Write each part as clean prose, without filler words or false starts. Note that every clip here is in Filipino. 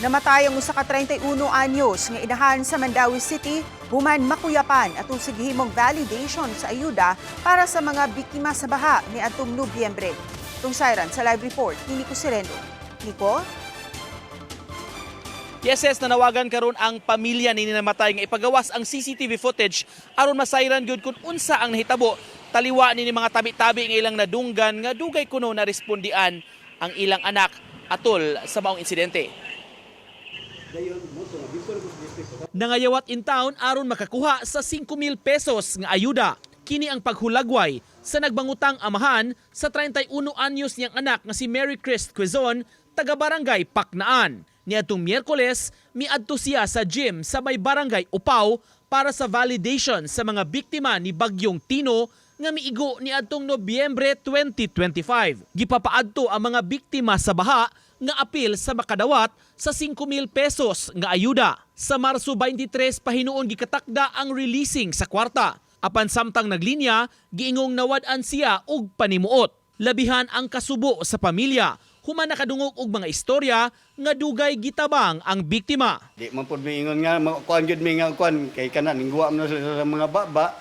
Namatay ang usa ka 31 anyos nga inahan sa Mandawi City, human makuyapan atong sigihimong validation sa ayuda para sa mga biktima sa baha niadtong Nobyembre. Tungsayran sa live report ni Nico Sereno. Nico? Yes, nanawagan karon ang pamilya ni namatay nga ipagawas ang CCTV footage aron masayran gyud kung unsa ang nahitabo. Taliwa ni mga tabi-tabi nga ilang nadunggan nga dugay kuno na respondian ang ilang anak atol sa maong insidente. Nangayawat in town aron makakuha sa 5,000 pesos nga ayuda. Kini ang paghulagway sa nagbangutang amahan sa 31 anyos niyang anak nga si Mary Christ Quezon, taga Barangay Paknaan. Niadtong Miyerkules, miadto siya sa gym sa may Barangay Upaw para sa validation sa mga biktima ni Bagyong Tino nga miigo niadtong Nobyembre 2025. Gipapaadto ang mga biktima sa baha nga apil sa makadawat sa 5,000 pesos nga ayuda. Sa Marso 23 pahinuon gikatakda ang releasing sa kwarta. Apan samtang naglinya, giingong nawad-an siya og panimuot. Labihan ang kasubo sa pamilya. Human nakadungog og mga istorya nga dugay gitabang ang biktima. Di man pud miingon nga kuan gyud mi nga kuan kay kanan ningguwa man sa mga baba.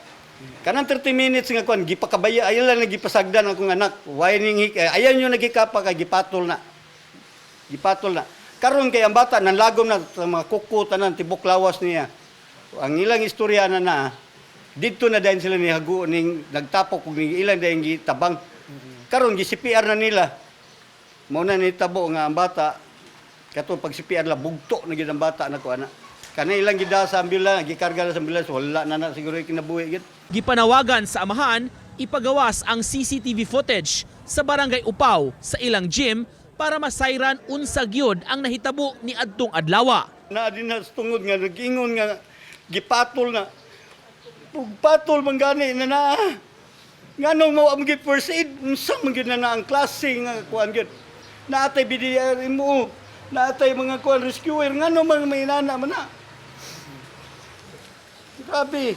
Kanang 30 minutes nga kuan gipakabaya ayon lang nagipasagdan akong anak. Why ning ayan yo nagikapa kay gipatol na. Gipatol na. Karon kay ang bata nanlagom na sa mga kuko tanan tibok lawas niya. Ang ilang istorya na didto na dayon sila ni hagu ning nagtapok og ilang dayon gitabang. Karon gi CPR na nila. Mao na nitabo nga ang bata kato pag CPR la bugto na gid ang bata nako ana. Kana ilang gida sa ambulans gikarga na sa ambulans wala na siguro kinabuhi gid. Gipanawagan sa amahan ipagawas ang CCTV footage sa Barangay Upaw sa ilang gym para masayran unsa gyud ang nahitabo ni adtong adlaw. Na din na tungod nga nagingon nga gipatol na. Pugpatol man gani na. Nganong mao ang gid first aid unsa man gid na ang klase nga kuan gid. Naatay BDR mo, naatay mga kuan rescuer nganong mga mainana man na. Grabe.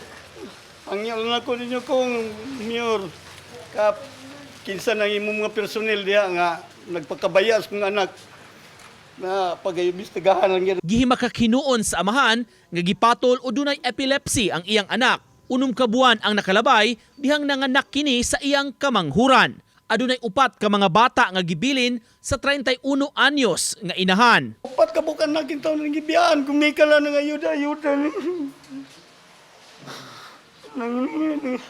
Ang na ko ninyo kong mayor kap kinsa nang imong mga personel diha nga nagpakabayas kong anak na pag-imbestigahan lang yan. Gihimakakinuon sa amahan nga gipatol o dunay epilepsy ang iyang anak. Unom ka buwan ang nakalabay dihang nanganak kini sa iyang kamanghuran. Adunay upat ka mga bata nga gibilin sa 31 anyos nga inahan. Upat ka bukan na kintaw ng gibiyaan kung may kala ng ayuda-ayuda. Nangingin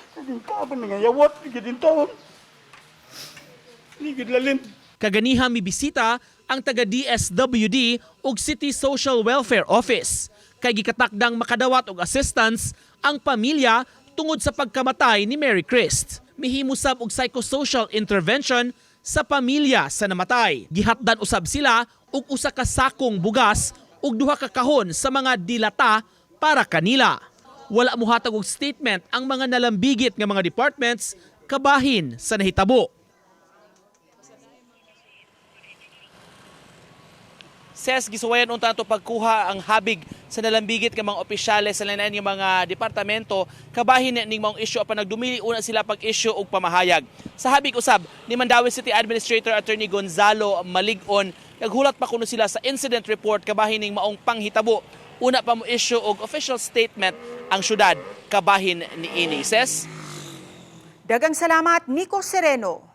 nangayawat gidin taon. Ligid lalim. Kaganiha mibisita ang taga DSWD ug City Social Welfare Office. Kay gikatakdang makadawat og assistance ang pamilya tungod sa pagkamatay ni Mary Christ. Mihimusab og psychosocial intervention sa pamilya sa namatay. Gihatdan usab sila og usa ka sakong bugas ug duha ka kahon sa mga dilata para kanila. Wala mohatag og statement ang mga nalambigit nga mga departments kabahin sa nahitabo. Ses gisuwayan unta to pagkuha ang habig sa nalambigit nga mga opisyales sa lain nga mga departamento kabahin ning maong issue apan nagdumili una sila pag-issue og pamahayag. Sa habig usab ni Mandawi City Administrator Attorney Gonzalo Maligon naghulat pa kuno sila sa incident report kabahin ning maong panghitabo. Una pa mo issue og official statement ang syudad kabahin ni ini. Ses. Dagang salamat Nico Sereno.